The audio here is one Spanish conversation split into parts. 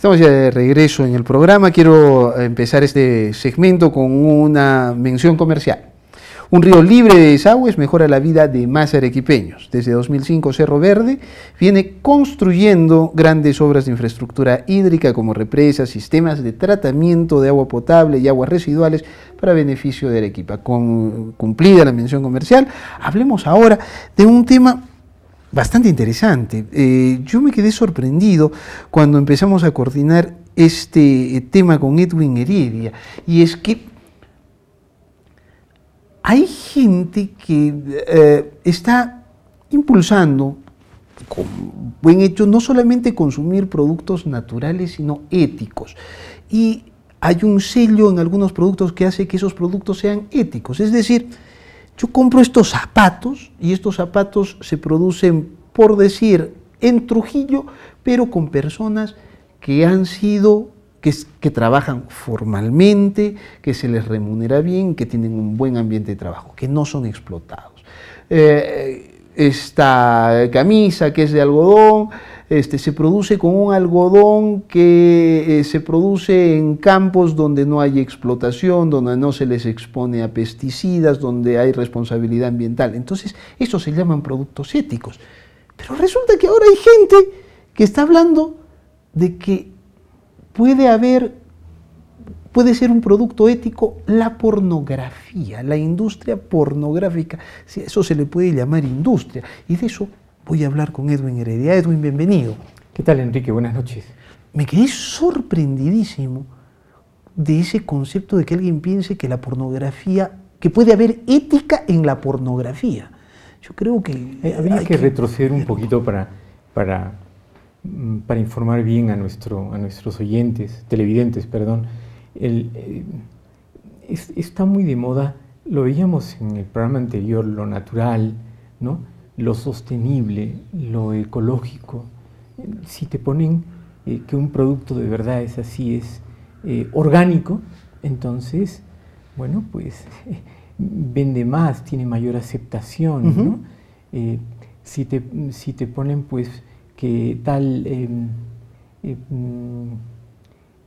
Estamos ya de regreso en el programa. Quiero empezar este segmento con una mención comercial. Un río libre de desagües mejora la vida de más arequipeños. Desde 2005, Cerro Verde viene construyendo grandes obras de infraestructura hídrica como represas, sistemas de tratamiento de agua potable y aguas residuales para beneficio de Arequipa. Cumplida la mención comercial, hablemos ahora de un tema bastante interesante. Yo me quedé sorprendido cuando empezamos a coordinar este tema con Edwin Heredia, y es que hay gente que está impulsando con buen hecho no solamente consumir productos naturales, sino éticos. Y hay un sello en algunos productos que hace que esos productos sean éticos. Es decir, yo compro estos zapatos y estos zapatos se producen, por decir, en Trujillo, pero con personas que han sido, que trabajan formalmente, que se les remunera bien, que tienen un buen ambiente de trabajo, que no son explotados. Esta camisa que es de algodón, se produce con un algodón que se produce en campos donde no hay explotación, donde no se les expone a pesticidas, donde hay responsabilidad ambiental. Entonces, eso se llaman productos éticos. Pero resulta que ahora hay gente que está hablando de que puede ser un producto ético la pornografía, la industria pornográfica, si a eso se le puede llamar industria. Y de eso voy a hablar con Edwin Heredia. Edwin, bienvenido. ¿Qué tal, Enrique? Buenas noches. Me quedé sorprendidísimo de ese concepto de que alguien piense que la pornografía, que puede haber ética en la pornografía. Yo creo que habría que retroceder un poquito para informar bien a nuestros oyentes, televidentes, perdón. Está muy de moda, lo veíamos en el programa anterior, lo natural, ¿no? Lo sostenible, lo ecológico. Si te ponen que un producto de verdad es así, es orgánico, entonces, bueno, pues vende más, tiene mayor aceptación, ¿no? Si te ponen pues que tal,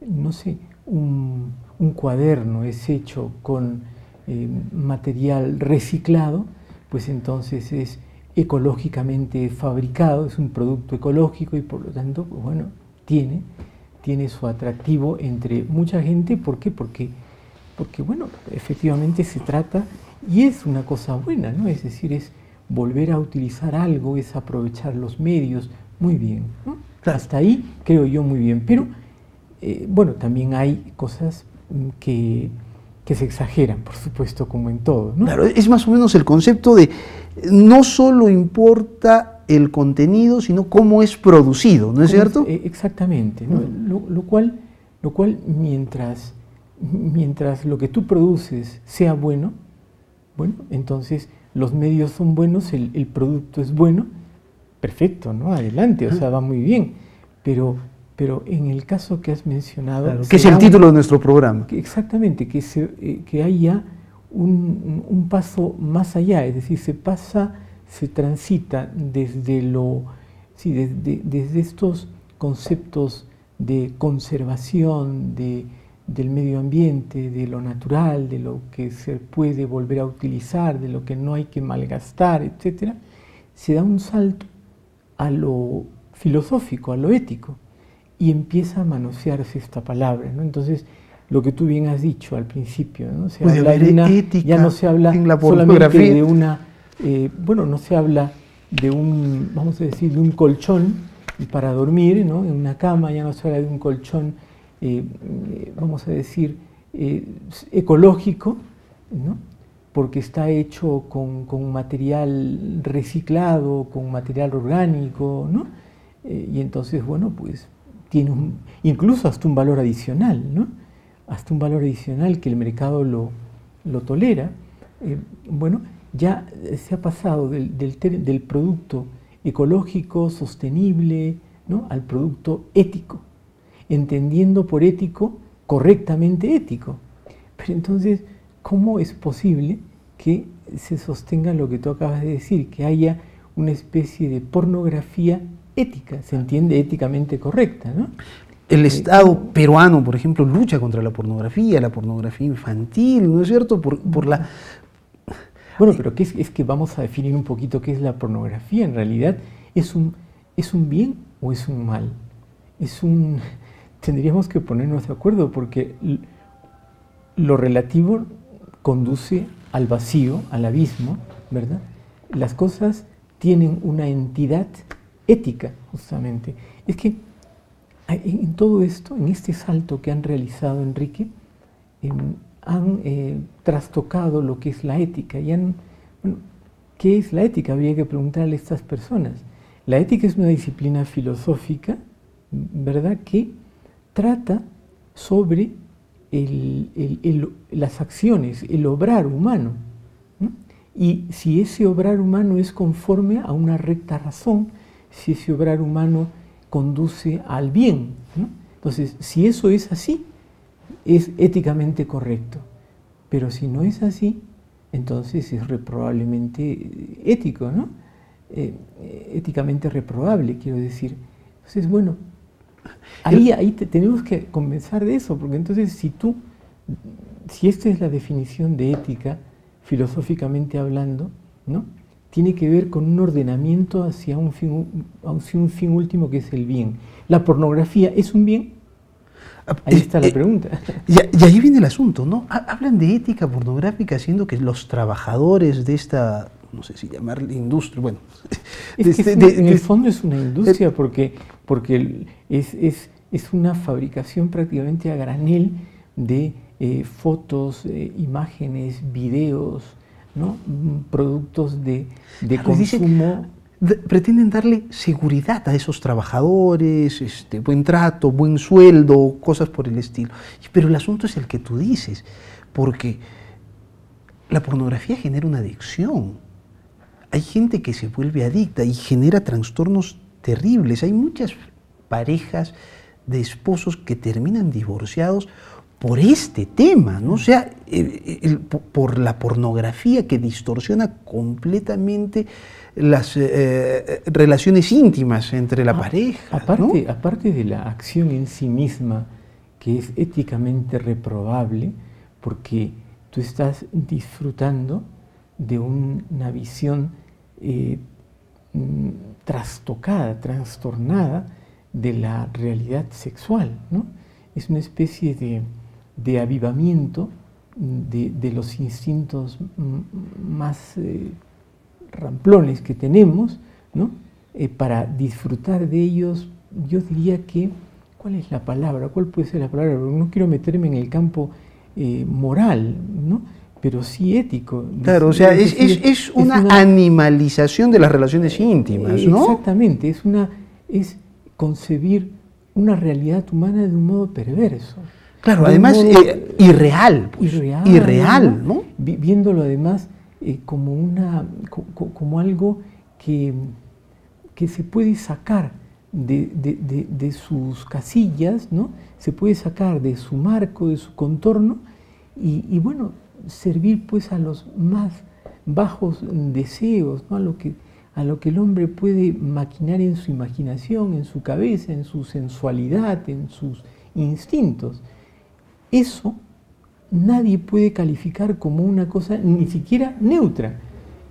no sé, un cuaderno es hecho con material reciclado, pues entonces es ecológicamente fabricado, es un producto ecológico y por lo tanto, pues bueno, tiene su atractivo entre mucha gente. ¿Por qué? Porque bueno, efectivamente se trata, y es una cosa buena, ¿no? Es decir, es volver a utilizar algo, es aprovechar los medios, muy bien, ¿no? Claro. Hasta ahí creo yo muy bien, pero bueno, también hay cosas que se exageran, por supuesto, como en todo, ¿no? Claro, es más o menos el concepto de no solo importa el contenido, sino cómo es producido, ¿no es cierto? Exactamente, ¿no? Lo cual mientras lo que tú produces sea bueno, entonces los medios son buenos, el producto es bueno, perfecto, ¿no? Adelante, o sea, va muy bien, pero en el caso que has mencionado... Claro, que es el título de nuestro programa. Exactamente, que haya un paso más allá, es decir, se transita desde desde estos conceptos de conservación del medio ambiente, de lo natural, de lo que se puede volver a utilizar, de lo que no hay que malgastar, etc., se da un salto a lo filosófico, a lo ético, y empieza a manosearse esta palabra, ¿no? Entonces, lo que tú bien has dicho al principio, ¿no? Se habla de una ética, ya no se habla solamente de una, no se habla de un, vamos a decir, de un colchón para dormir, ¿no? En una cama, ya no se habla de un colchón, vamos a decir, ecológico, ¿no? Porque está hecho con material reciclado, con material orgánico, ¿no? Y entonces, bueno, pues tiene incluso hasta un valor adicional, ¿no? Hasta un valor adicional que el mercado lo tolera. Ya se ha pasado del producto ecológico, sostenible, ¿no? Al producto ético, entendiendo por ético correctamente ético. Pero entonces, ¿cómo es posible que se sostenga lo que tú acabas de decir, que haya una especie de pornografía ética, se entiende éticamente correcta, ¿no? El Estado peruano, por ejemplo, lucha contra la pornografía infantil, ¿no es cierto? Por la... Bueno, pero es que vamos a definir un poquito qué es la pornografía. En realidad, ¿es un bien o es un mal? Tendríamos que ponernos de acuerdo porque lo relativo conduce al vacío, al abismo, ¿verdad? Las cosas tienen una entidad ética, justamente. Es que en todo esto, en este salto que han realizado, Enrique, han trastocado lo que es la ética. Bueno, ¿qué es la ética? Habría que preguntarle a estas personas. La ética es una disciplina filosófica, ¿verdad?, que trata sobre las acciones, el obrar humano, ¿no? Y si ese obrar humano es conforme a una recta razón, si ese obrar humano conduce al bien, ¿no? Entonces, si eso es así, es éticamente correcto. Pero si no es así, entonces es reprobablemente ético, ¿no? Éticamente reprobable, quiero decir. Entonces, bueno, ahí tenemos que comenzar de eso, porque entonces si esta es la definición de ética, filosóficamente hablando, ¿no?, tiene que ver con un ordenamiento hacia un fin último que es el bien. ¿La pornografía es un bien? Ahí está la pregunta. Y ahí viene el asunto, ¿no? Hablan de ética pornográfica, siendo que los trabajadores de esta, no sé si llamarle industria, bueno... en el fondo es una industria porque es una fabricación prácticamente a granel de fotos, imágenes, videos, ¿no?, productos de consumo. Pretenden darle seguridad a esos trabajadores, buen trato, buen sueldo, cosas por el estilo. Pero el asunto es el que tú dices, porque la pornografía genera una adicción. Hay gente que se vuelve adicta y genera trastornos terribles. Hay muchas parejas de esposos que terminan divorciados por este tema, ¿no? O sea, por la pornografía que distorsiona completamente las relaciones íntimas entre la pareja. Aparte de la acción en sí misma, que es éticamente reprobable, porque tú estás disfrutando de una visión trastocada, trastornada de la realidad sexual, ¿no? Es una especie de avivamiento de los instintos más ramplones que tenemos, ¿no? Para disfrutar de ellos, yo diría que, ¿cuál es la palabra? ¿Cuál puede ser la palabra? No quiero meterme en el campo moral, ¿no?, pero sí ético. Claro, o sea, es una animalización de las relaciones íntimas, ¿no? Exactamente, es concebir una realidad humana de un modo perverso. Claro, además irreal, pues, irreal, ¿no? Viéndolo además como algo que se puede sacar de sus casillas, ¿no? Se puede sacar de su marco, de su contorno, y bueno, servir pues a los más bajos deseos, ¿no?, a lo que el hombre puede maquinar en su imaginación, en su cabeza, en su sensualidad, en sus instintos. Eso nadie puede calificar como una cosa ni siquiera neutra.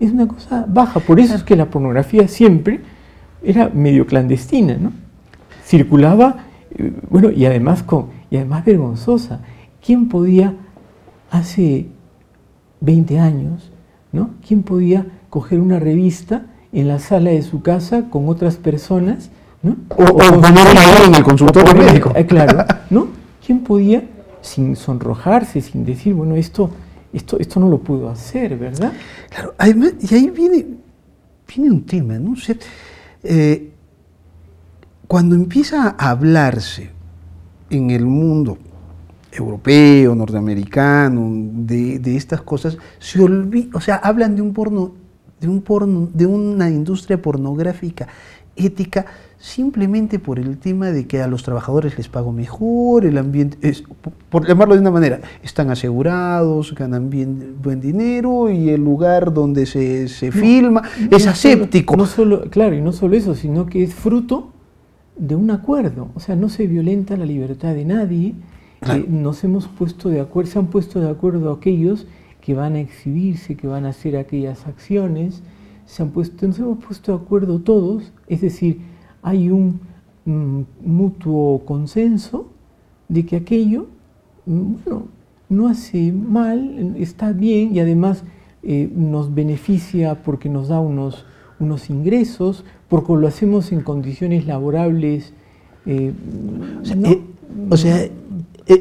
Es una cosa baja. Por eso es que la pornografía siempre era medio clandestina, ¿no? Circulaba, bueno, y además vergonzosa. ¿Quién podía hace 20 años, ¿no?, quién podía coger una revista en la sala de su casa con otras personas, ¿no?, o poner en el consultorio médico? Claro, ¿no? ¿Quién podía, sin sonrojarse, sin decir, bueno, esto no lo puedo hacer, ¿verdad? Claro, además, y ahí viene un tema, ¿no? O sea, cuando empieza a hablarse en el mundo europeo, norteamericano, de estas cosas, se olvida, o sea, hablan de una industria pornográfica ética simplemente por el tema de que a los trabajadores les pago mejor, el ambiente, por llamarlo de una manera, están asegurados, ganan buen dinero y el lugar donde se filma es aséptico. Claro, y no solo eso, sino que es fruto de un acuerdo, o sea, no se violenta la libertad de nadie. Claro. Nos hemos puesto de acuerdo, se han puesto de acuerdo aquellos que van a exhibirse, que van a hacer aquellas acciones, nos hemos puesto de acuerdo todos, es decir, hay un mutuo consenso de que aquello, bueno, no hace mal, está bien y además nos beneficia porque nos da unos ingresos, porque lo hacemos en condiciones laborables.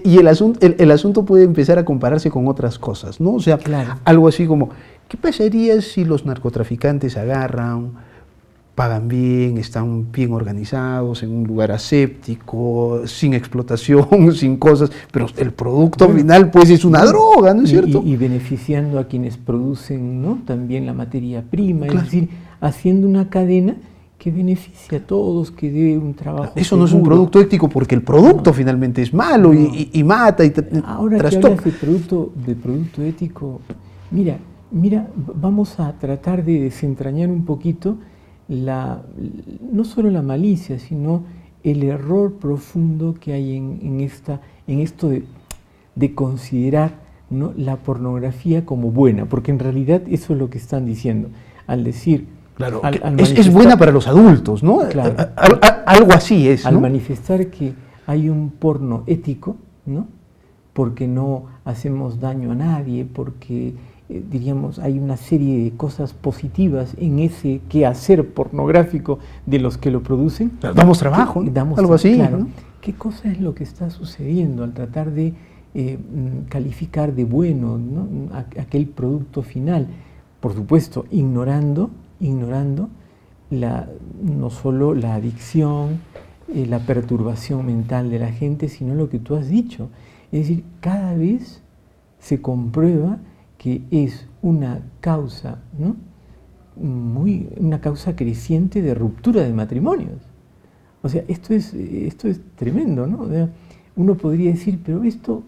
Y el asunto puede empezar a compararse con otras cosas, ¿no? O sea, claro, algo así como, ¿qué pasaría si los narcotraficantes agarran, pagan bien, están bien organizados, en un lugar aséptico, sin explotación, sin cosas, pero el producto final pues es una droga, ¿no es cierto? Y beneficiando a quienes producen, ¿no?, también la materia prima, claro. Es decir, haciendo una cadena que beneficia a todos, que dé un trabajo Eso seguro. no es un producto ético porque el producto finalmente es malo y mata y Ahora trastoca. que hablas de producto ético, mira, vamos a tratar de desentrañar un poquito no solo la malicia, sino el error profundo que hay en esto de considerar, ¿no?, la pornografía como buena, porque en realidad eso es lo que están diciendo, al decir... Claro, es buena para los adultos, ¿no? Claro, algo así es, ¿no? Al manifestar que hay un porno ético, ¿no?, porque no hacemos daño a nadie, porque, diríamos, hay una serie de cosas positivas en ese quehacer pornográfico de los que lo producen. Damos trabajo, ¿no? Algo así, claro, ¿no? ¿Qué cosa es lo que está sucediendo al tratar de calificar de bueno, ¿no?, aquel producto final? Por supuesto, ignorando no solo la adicción, la perturbación mental de la gente, sino lo que tú has dicho. Es decir, cada vez se comprueba que es una causa, ¿no?, una causa creciente de ruptura de matrimonios. O sea, esto es tremendo, ¿no? O sea, uno podría decir, pero esto,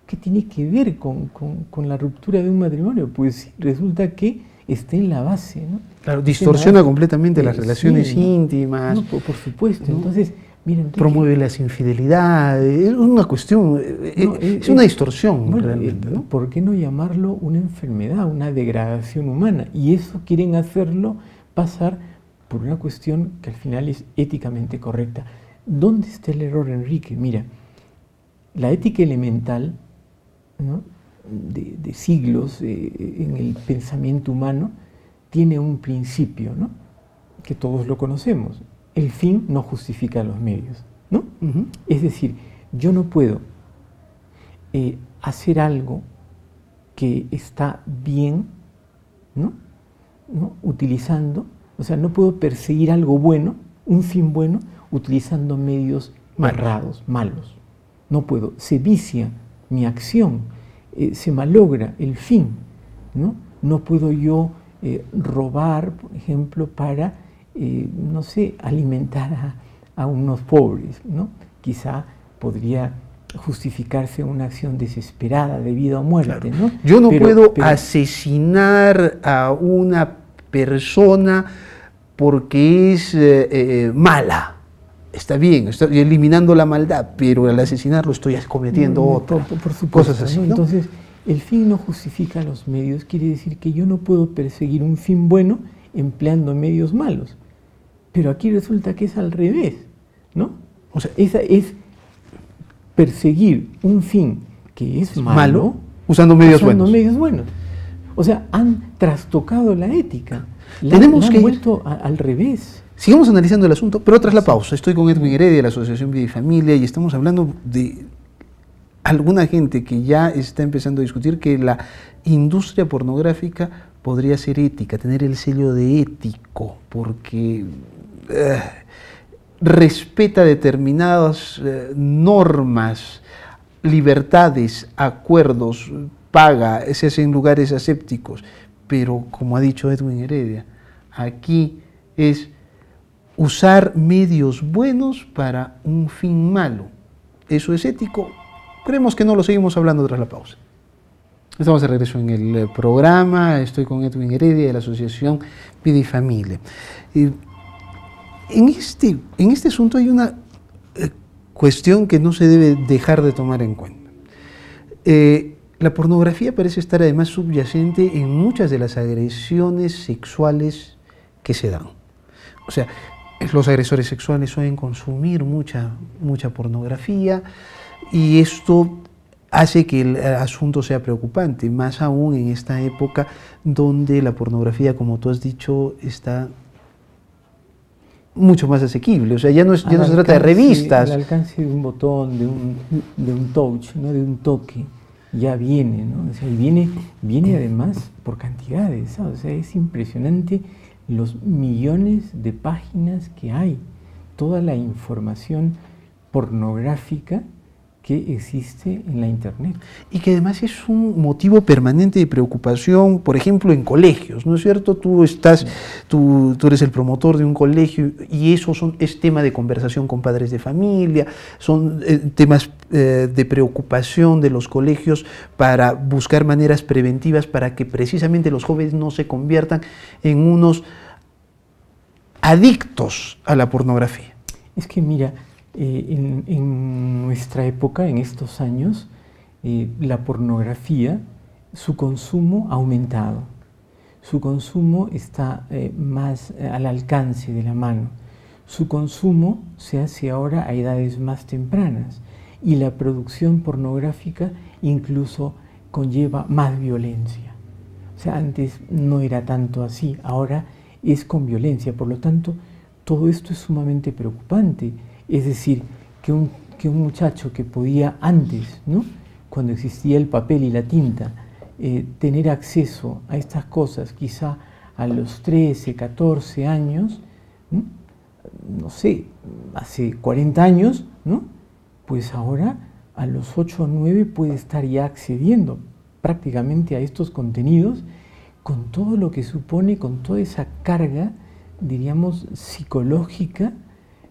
¿qué tiene que ver con la ruptura de un matrimonio? Pues sí, resulta que está en la base, ¿no? Claro, distorsiona completamente las relaciones íntimas. No, por supuesto. ¿No? Entonces, miren, promueve las infidelidades, es una cuestión, es una distorsión, bueno, realmente, ¿no? ¿Por qué no llamarlo una enfermedad, una degradación humana? Y eso quieren hacerlo pasar por una cuestión que al final es éticamente correcta. ¿Dónde está el error, Enrique? Mira, la ética elemental, ¿no?, de siglos en el pensamiento humano, tiene un principio, ¿no?, que todos lo conocemos. El fin no justifica los medios, ¿no? Uh-huh. Es decir, yo no puedo hacer algo que está bien, ¿no?, utilizando, o sea, no puedo perseguir algo bueno, un fin bueno, utilizando medios errados, malos. No puedo, se vicia mi acción. Se malogra el fin, ¿no? No puedo yo robar, por ejemplo, para, no sé, alimentar a unos pobres, ¿no? Quizá podría justificarse una acción desesperada de vida o muerte, claro, ¿no? Yo no puedo asesinar a una persona porque es mala. Está bien, estoy eliminando la maldad, pero al asesinarlo estoy cometiendo otras cosas así, ¿no? Entonces, el fin no justifica los medios, quiere decir que yo no puedo perseguir un fin bueno empleando medios malos. Pero aquí resulta que es al revés, ¿no? O sea, esa es perseguir un fin que es malo usando medios buenos. O sea, han trastocado la ética, la han vuelto al revés. Sigamos analizando el asunto, pero tras la pausa. Estoy con Edwin Heredia de la Asociación Vida y Familia y estamos hablando de alguna gente que ya está empezando a discutir que la industria pornográfica podría ser ética, tener el sello de ético, porque respeta determinadas normas, libertades, acuerdos, paga, se hace en lugares asépticos, pero como ha dicho Edwin Heredia, aquí es usar medios buenos para un fin malo. ¿Eso es ético? Creemos que no, lo seguimos hablando tras la pausa. Estamos de regreso en el programa, estoy con Edwin Heredia de la Asociación Vida y Familia. En este asunto hay una cuestión que no se debe dejar de tomar en cuenta. La pornografía parece estar además subyacente en muchas de las agresiones sexuales que se dan. O sea, los agresores sexuales suelen consumir mucha pornografía y esto hace que el asunto sea preocupante, más aún en esta época donde la pornografía, como tú has dicho, está mucho más asequible. O sea, ya no se trata de revistas. Al alcance de un botón, de un touch, ¿no? De un toque, ya viene, ¿no? O sea, y viene además por cantidades, ¿sabes? O sea, es impresionante los millones de páginas que hay, toda la información pornográfica que existe en la Internet. Y que además es un motivo permanente de preocupación, por ejemplo, en colegios, ¿no es cierto? Tú eres el promotor de un colegio y eso es tema de conversación con padres de familia, son temas de preocupación de los colegios para buscar maneras preventivas para que precisamente los jóvenes no se conviertan en unos adictos a la pornografía. Es que mira, en nuestra época, en estos años, la pornografía, su consumo ha aumentado. Su consumo está más al alcance de la mano. Su consumo se hace ahora a edades más tempranas y la producción pornográfica incluso conlleva más violencia. O sea, antes no era tanto así, ahora es con violencia. Por lo tanto, todo esto es sumamente preocupante. Es decir, que un muchacho que podía antes, ¿no?, cuando existía el papel y la tinta, tener acceso a estas cosas quizá a los 13, 14 años, no sé, hace 40 años, ¿no?, pues ahora a los 8 o 9 puede estar ya accediendo prácticamente a estos contenidos con todo lo que supone, con toda esa carga, diríamos, psicológica,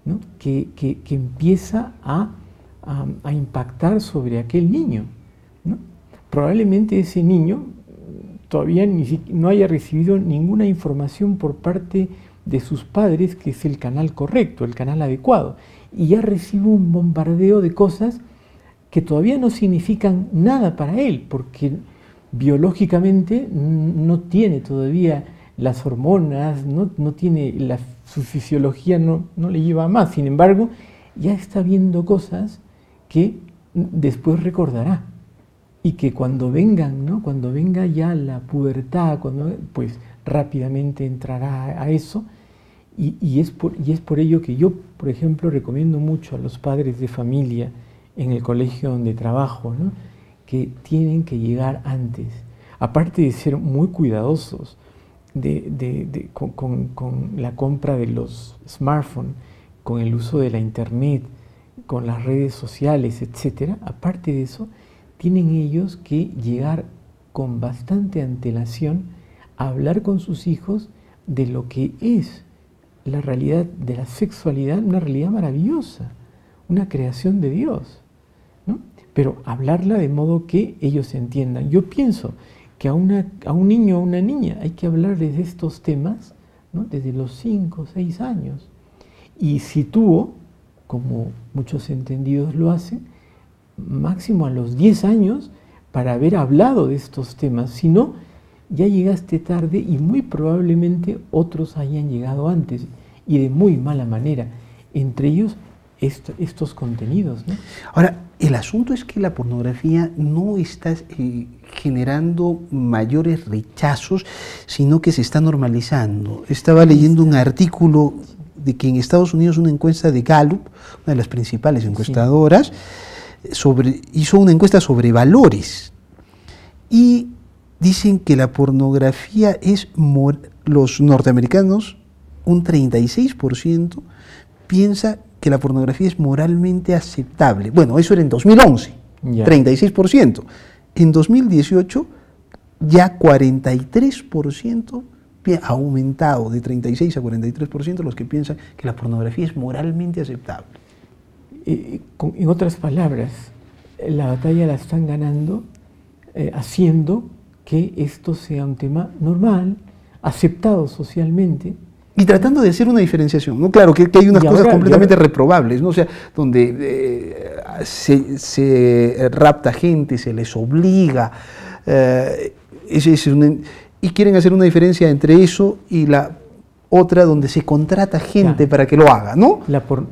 ¿no?, que empieza a impactar sobre aquel niño, ¿no? Probablemente ese niño todavía no haya recibido ninguna información por parte de sus padres, que es el canal correcto, el canal adecuado, y ya recibe un bombardeo de cosas que todavía no significan nada para él, porque biológicamente no tiene todavía las hormonas, no tiene su fisiología, no le lleva más. Sin embargo, ya está viendo cosas que después recordará y que cuando vengan, ¿no?, cuando venga ya la pubertad, pues rápidamente entrará a eso. Y es por ello que yo, por ejemplo, recomiendo mucho a los padres de familia en el colegio donde trabajo, ¿no?, que tienen que llegar antes, aparte de ser muy cuidadosos con la compra de los smartphones, con el uso de la internet, con las redes sociales, etcétera. Aparte de eso, tienen ellos que llegar con bastante antelación a hablar con sus hijos de lo que es la realidad de la sexualidad, una realidad maravillosa, una creación de Dios, ¿no? Pero hablarla de modo que ellos entiendan. Yo pienso que a un niño o a una niña hay que hablarles de estos temas, ¿no?, desde los 5 o 6 años. Y sitúo, como muchos entendidos lo hacen, máximo a los 10 años para haber hablado de estos temas. Si no, ya llegaste tarde y muy probablemente otros hayan llegado antes y de muy mala manera, entre ellos estos contenidos, ¿no? Ahora, el asunto es que la pornografía no está generando mayores rechazos, sino que se está normalizando. Estaba leyendo un artículo de que en Estados Unidos una encuesta de Gallup, una de las principales encuestadoras, hizo una encuesta sobre valores y dicen que la pornografía los norteamericanos, un 36%, piensa que la pornografía es moralmente aceptable. Bueno, eso era en 2011, 36%. En 2018, ya 43%, ha aumentado de 36 a 43% los que piensan que la pornografía es moralmente aceptable. En otras palabras, la batalla la están ganando haciendo que esto sea un tema normal, aceptado socialmente, Y tratando de hacer una diferenciación, ¿no? Claro que hay unas cosas completamente reprobables, ¿no? O sea, donde se rapta gente, se les obliga, y quieren hacer una diferencia entre eso y la otra donde se contrata gente para que lo haga, ¿no?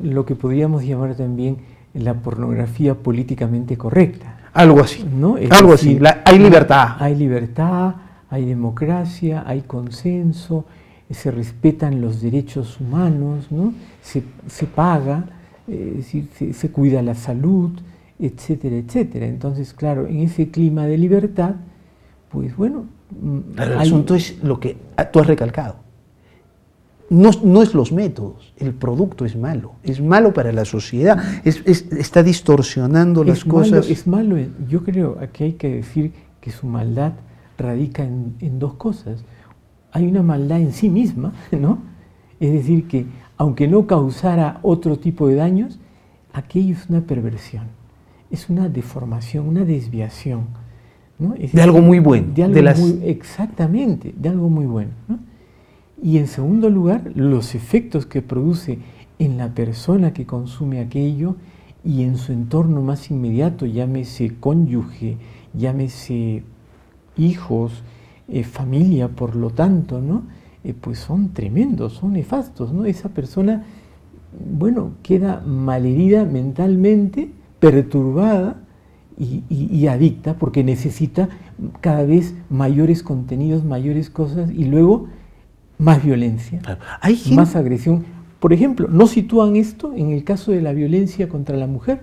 Lo que podríamos llamar también la pornografía políticamente correcta. Algo así, ¿no? Algo así. Hay libertad. Hay libertad, hay democracia, hay consenso, se respetan los derechos humanos, ¿no? Se paga, se cuida la salud, etcétera, etcétera. Entonces, claro, en ese clima de libertad, pues bueno... Pero el asunto es lo que tú has recalcado. No es los métodos, el producto es malo para la sociedad, está distorsionando las cosas. Es malo, yo creo que hay que decir que su maldad radica en dos cosas. Hay una maldad en sí misma, ¿no? Es decir, que aunque no causara otro tipo de daños, aquello es una perversión, es una deformación, una desviación, ¿no? Es de algo muy bueno. Exactamente, de algo muy bueno, ¿no? Y en segundo lugar, los efectos que produce en la persona que consume aquello y en su entorno más inmediato, llámese cónyuge, llámese hijos, familia, por lo tanto, ¿no? Pues son tremendos, son nefastos, ¿no? Esa persona, bueno, queda malherida mentalmente, perturbada y adicta porque necesita cada vez mayores contenidos, mayores cosas y luego más violencia, más agresión. Por ejemplo, ¿no sitúan esto en el caso de la violencia contra la mujer?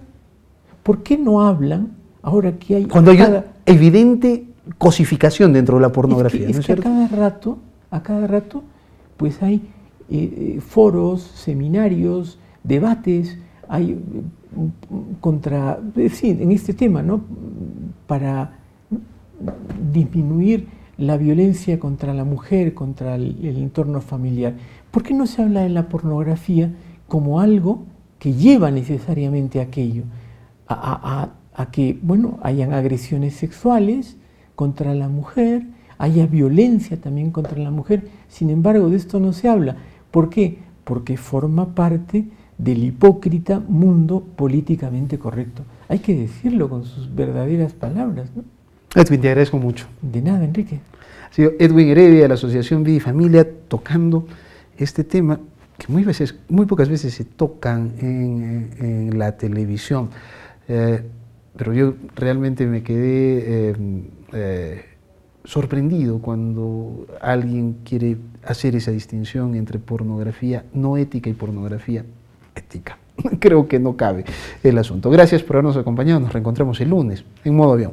¿Por qué no hablan ahora que hay... Cuando hay una evidente cosificación dentro de la pornografía? Es que a cada rato, pues hay foros, seminarios, debates, hay en este tema, ¿no? Para disminuir la violencia contra la mujer, contra el entorno familiar. ¿Por qué no se habla de la pornografía como algo que lleva necesariamente a aquello? A que, bueno, hayan agresiones sexuales contra la mujer, haya violencia también contra la mujer. Sin embargo, de esto no se habla. ¿Por qué? Porque forma parte del hipócrita mundo políticamente correcto. Hay que decirlo con sus verdaderas palabras, ¿no? Edwin, te agradezco mucho. De nada, Enrique. Ha sido Edwin Heredia de la Asociación Vida y Familia tocando este tema que muy pocas veces se tocan en la televisión. Pero yo realmente me quedé sorprendido cuando alguien quiere hacer esa distinción entre pornografía no ética y pornografía ética. Creo que no cabe el asunto. Gracias por habernos acompañado. Nos reencontramos el lunes en Modo Avión.